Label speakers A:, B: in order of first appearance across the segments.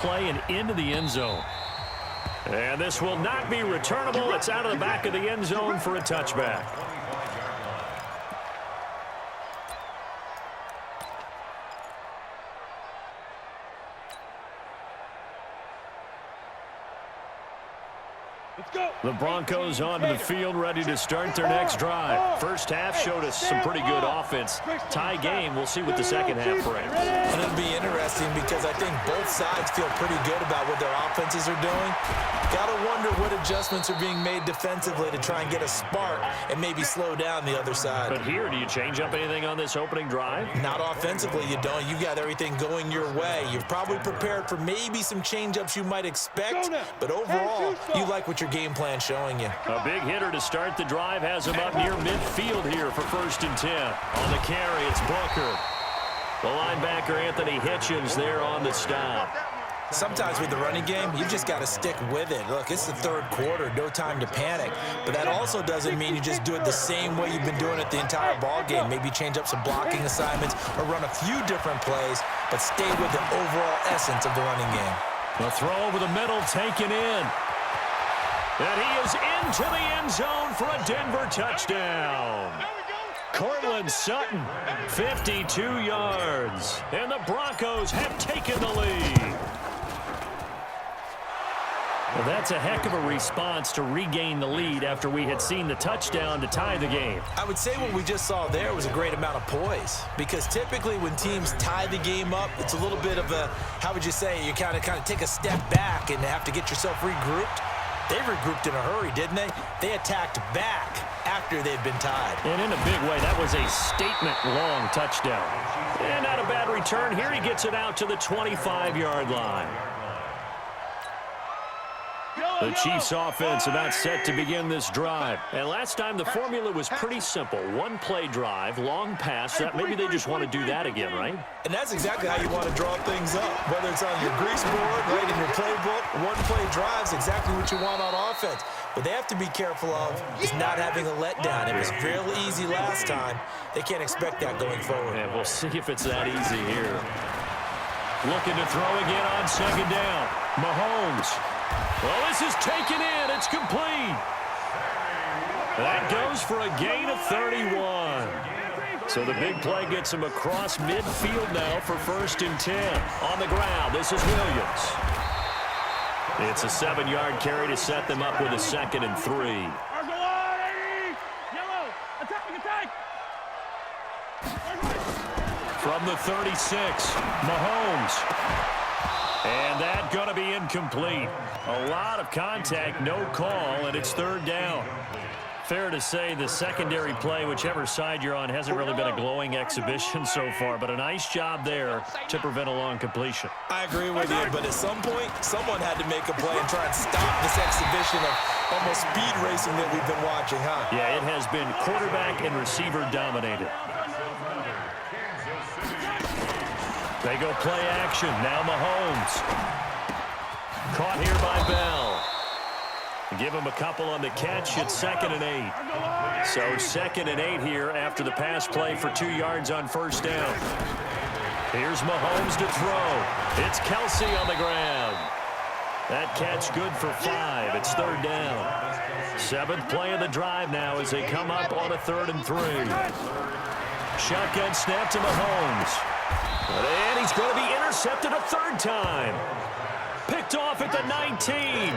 A: play and into the end zone. And this will not be returnable. It's out of the back of the end zone for a touchback. The Broncos onto the field, ready to start their next drive. First half showed us some pretty good offense. Tie game. We'll see what the second half brings.
B: And it'll be interesting because I think both sides feel pretty good about what their offenses are doing. Gotta wonder what adjustments are being made defensively to try and get a spark and maybe slow down the other side.
A: But here, do you change up anything on this opening drive?
B: Not offensively, you don't. You've got everything going your way. You've probably prepared for maybe some change-ups you might expect, but overall, you like what your game plan showing you.
A: A big hitter to start the drive has him up near midfield here for 1st and 10. On the carry, it's Booker. The linebacker, Anthony Hitchens, there on the stop.
B: Sometimes with the running game, you've just got to stick with it. Look, it's the third quarter, no time to panic. But that also doesn't mean you just do it the same way you've been doing it the entire ball game. Maybe change up some blocking assignments or run a few different plays, but stay with the overall essence of the running game.
A: The throw over the middle taken in. And he is into the end zone for a Denver touchdown. Cortland Sutton, 52 yards. And the Broncos have taken the lead. Well, that's a heck of a response to regain the lead after we had seen the touchdown to tie the game.
B: I would say what we just saw there was a great amount of poise, because typically when teams tie the game up, it's a little bit of a, how would you say, you kind of take a step back and have to get yourself regrouped. They regrouped in a hurry, didn't they? They attacked back after they'd been tied.
A: And in a big way, that was a statement-long touchdown. And not a bad return. Here he gets it out to the 25-yard line. The Chiefs offense about set to begin this drive. And last time the formula was pretty simple. One play drive, long pass. Maybe they just want to do that again, right?
B: And that's exactly how you want to draw things up. Whether it's on your grease board, right, in your playbook, one play drive is exactly what you want on offense. What they have to be careful of is not having a letdown. It was real easy last time. They can't expect that going forward.
A: And we'll see if it's that easy here. Looking to throw again on 2nd down. Mahomes. Well, this is taken in. It's complete. That goes for a gain of 31. So the big play gets him across midfield now for 1st and 10. On the ground, this is Williams. It's a 7-yard carry to set them up with a 2nd and 3. From the 36, Mahomes. And that going to be incomplete. A lot of contact, no call, and it's 3rd down. Fair to say the secondary play, whichever side you're on, hasn't really been a glowing exhibition so far, but a nice job there to prevent a long completion.
B: I agree with you, but at some point, someone had to make a play and try and stop this exhibition of almost speed racing that we've been watching, huh?
A: Yeah, it has been quarterback and receiver dominated. They go play action. Now Mahomes. Caught here by Bell. Give him a couple on the catch. It's 2nd and 8. So 2nd and 8 here after the pass play for 2 yards on 1st down. Here's Mahomes to throw. It's Kelsey on the ground. That catch good for 5. It's 3rd down. 7th play of the drive now as they come up on a 3rd and 3. Shotgun snap to Mahomes. And he's going to be intercepted a 3rd time. Picked off at the 19.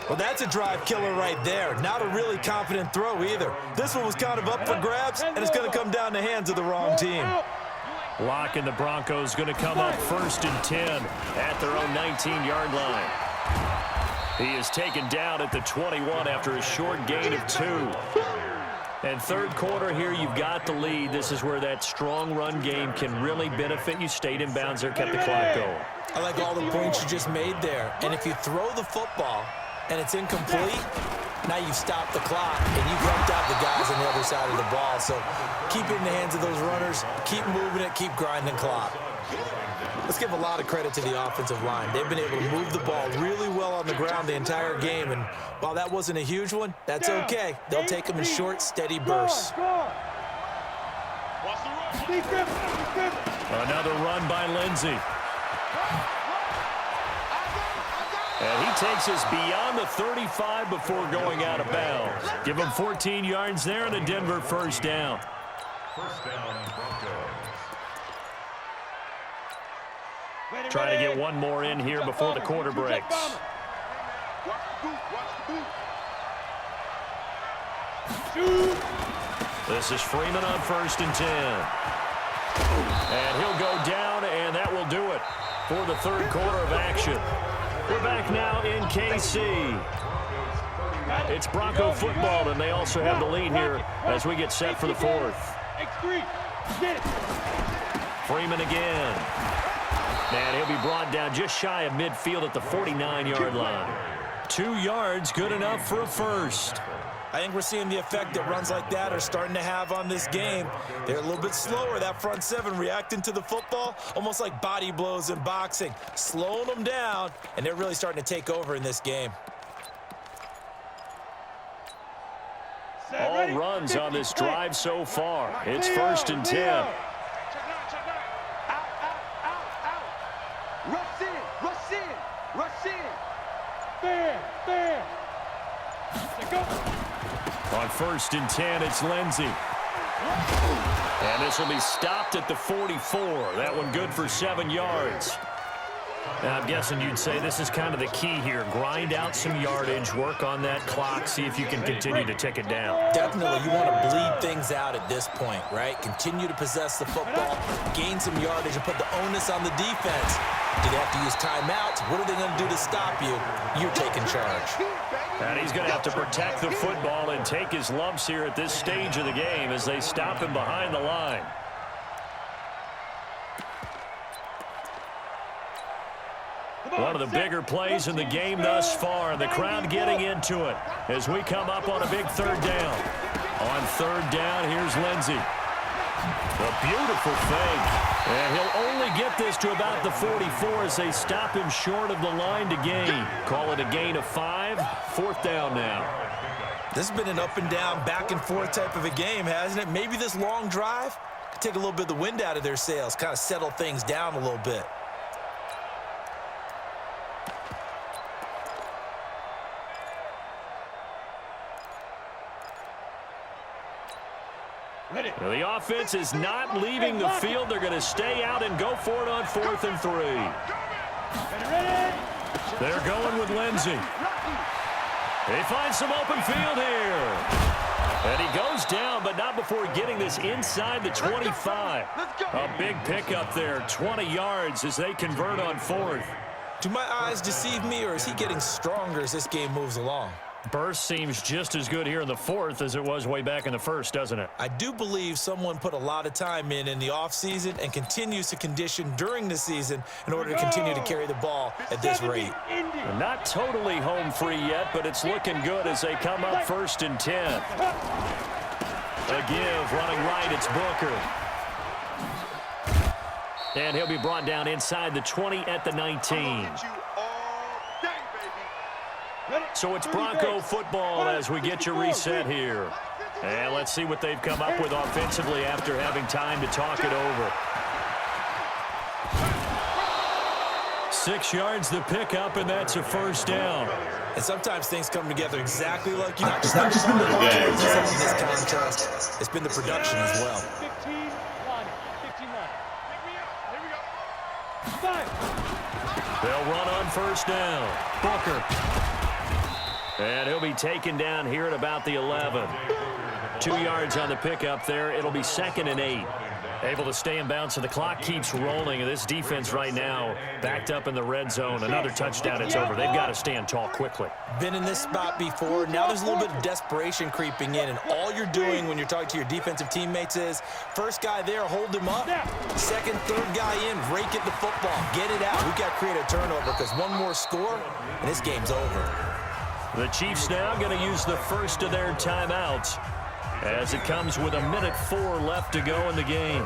B: Well, that's a drive killer right there. Not a really confident throw either. This one was kind of up for grabs, and it's going to come down the hands of the wrong team.
A: Lock and the Broncos going to come up 1st and 10 at their own 19-yard line. He is taken down at the 21 after a short gain of 2. And 3rd quarter here, you've got the lead. This is where that strong run game can really benefit you. Stayed in bounds there, kept the clock going.
B: I like all the points you just made there. And if you throw the football and it's incomplete, now you've stopped the clock and you've helped out the guys on the other side of the ball. So keep it in the hands of those runners. Keep moving it. Keep grinding clock. Let's give a lot of credit to the offensive line. They've been able to move the ball really well on the ground the entire game. And while that wasn't a huge one, that's okay. They'll take them in short, steady bursts.
A: Another run by Lindsey. And he takes us beyond the 35 before going out of bounds. Give him 14 yards there and a Denver first down.
C: First down, Broncos.
A: Trying to get one more in here before the quarter breaks. This is Freeman on 1st and 10. And he'll go down, and that will do it for the third quarter of action. We're back now in KC. It's Bronco football, and they also have the lead here as we get set for the fourth. Freeman again. And he'll be brought down just shy of midfield at the 49-yard line. 2 yards, good enough for a first.
B: I think we're seeing the effect that runs like that are starting to have on this game. They're a little bit slower, that front seven, reacting to the football, almost like body blows in boxing, slowing them down, and they're really starting to take over in this game.
A: All runs on this drive so far. It's 1st and 10. On 1st and 10, it's Lindsey. And this will be stopped at the 44. That one good for 7 yards. Now, I'm guessing you'd say this is kind of the key here. Grind out some yardage, work on that clock, see if you can continue to tick it down.
B: Definitely, you want to bleed things out at this point, right? Continue to possess the football, gain some yardage, and put the onus on the defense. Do they have to use timeouts? What are they going to do to stop you? You're taking charge.
A: And he's going to have to protect the football and take his lumps here at this stage of the game as they stop him behind the line. One of the bigger plays in the game thus far, and the crowd getting into it as we come up on a big third down. On third down, here's Lindsey. A beautiful fake. And he'll only get this to about the 44 as they stop him short of the line to gain. Call it a gain of 5. 4th down now.
B: This has been an up and down, back and forth type of a game, hasn't it? Maybe this long drive could take a little bit of the wind out of their sails, kind of settle things down a little bit.
A: Well, the offense is not leaving the field. They're going to stay out and go for it on 4th and 3. They're going with Lindsey. He finds some open field here. And he goes down, but not before getting this inside the 25. A big pickup there, 20 yards as they convert on 4th.
B: Do my eyes deceive me, or is he getting stronger as this game moves along?
A: Burst seems just as good here in the 4th as it was way back in the 1st, doesn't it?
B: I do believe someone put a lot of time in the offseason and continues to condition during the season in order to continue to carry the ball at this rate.
A: Not totally home free yet, but it's looking good as they come up 1st and 10. A give, running right, it's Booker. And he'll be brought down inside the 20 at the 19. So it's Bronco football as we get you reset here. And let's see what they've come up with offensively after having time to talk it over. 6 yards the pickup, and that's a first down.
B: And sometimes things come together exactly like you. It's not just been the game in this contest. It's been the production as well.
C: 15-1.
A: They'll run on first down. Booker. And he'll be taken down here at about the 11. 2 yards on the pickup there. It'll be 2nd and 8. Able to stay in bounds, so the clock keeps rolling. And this defense right now backed up in the red zone. Another touchdown, it's over. They've got to stand tall quickly.
B: Been in this spot before. Now there's a little bit of desperation creeping in. And all you're doing when you're talking to your defensive teammates is, first guy there, hold him up. Second, third guy in, rake at the football. Get it out. We've got to create a turnover because one more score, and this game's over.
A: The Chiefs now going to use the first of their timeouts as it comes with 1:04 left to go in the game.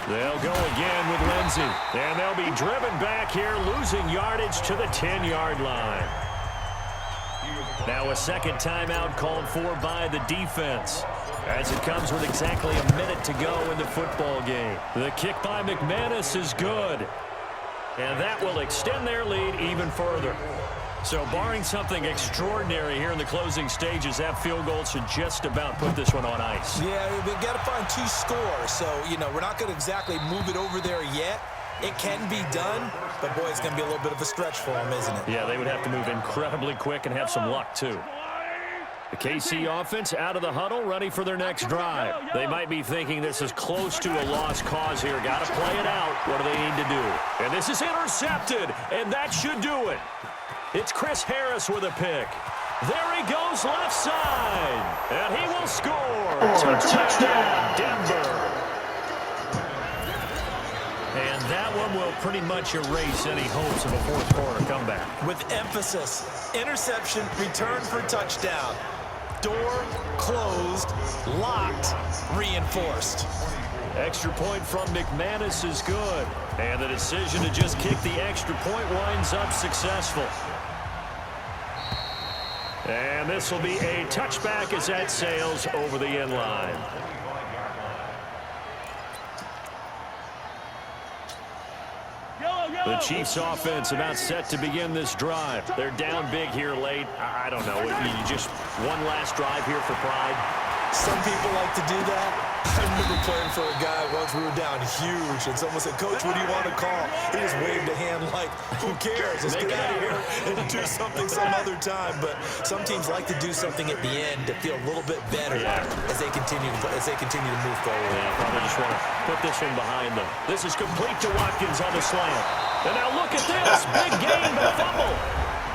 A: They'll go again with Lindsey. And they'll be driven back here, losing yardage to the 10-yard line. Now a second timeout called for by the defense. As it comes with exactly a minute to go in the football game. The kick by McManus is good. And that will extend their lead even further. So barring something extraordinary here in the closing stages, that field goal should just about put this one on ice.
B: Yeah, we got to find 2 scores. So, we're not going to exactly move it over there yet. It can be done, but, boy, it's going to be a little bit of a stretch for them, isn't it?
A: Yeah, they would have to move incredibly quick and have some luck, too. The KC offense out of the huddle, ready for their next drive. They might be thinking this is close to a lost cause here. Got to play it out. What do they need to do? And this is intercepted, and that should do it. It's Chris Harris with a pick. There he goes left side, and he will score. Touchdown, Denver. And that one will pretty much erase any hopes of a fourth quarter comeback.
B: With emphasis, interception, return for touchdown. Door closed, locked, reinforced.
A: Extra point from McManus is good. And the decision to just kick the extra point winds up successful. And this will be a touchback as that sails over the end line. The Chiefs offense about set to begin this drive. They're down big here late. I don't know. You just one last drive here for pride.
B: Some people like to do that. I remember playing for a guy once. We were down huge, and someone said, "Coach, what do you want to call?" He just waved a hand like, "Who cares? Let's get out of here and do something some other time." But some teams like to do something at the end to feel a little bit better as they continue to move forward.
A: Yeah, probably just want to put this one behind them. This is complete to Watkins on the slant. And now look at this. Big game, but fumble.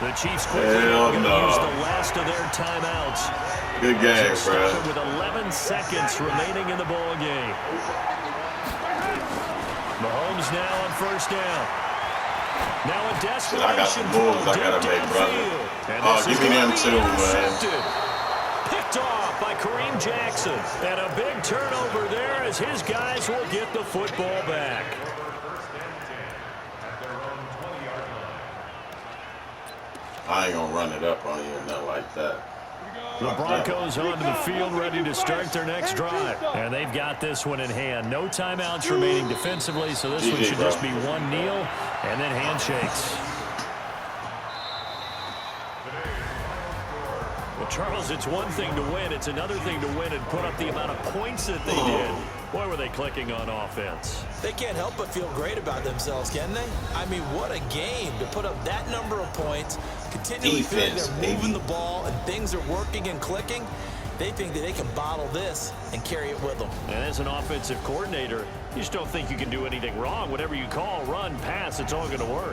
A: The Chiefs quickly going to use the last of their timeouts.
D: Good game, bro.
A: With 11 seconds remaining in the ball game. Mahomes now on first down. Now a desperation.
D: I got some moves I gotta make, brother. Oh, give me them too, man.
A: Picked off by Kareem Jackson. And a big turnover there as his guys will get the football back.
D: I ain't gonna run it up on you or nothing like that.
A: The Broncos onto the field ready to start their next drive. And they've got this one in hand. No timeouts remaining defensively, so this one should just be one kneel and then handshakes. Well, Charles, it's one thing to win. It's another thing to win and put up the amount of points that they did. Boy, were they clicking on offense.
B: They can't help but feel great about themselves, can they? I mean, what a game to put up that number of points, continually feeling they're moving the ball and things are working and clicking. They think that they can bottle this and carry it with them.
A: And as an offensive coordinator, you just don't think you can do anything wrong. Whatever you call, run, pass, it's all going to work.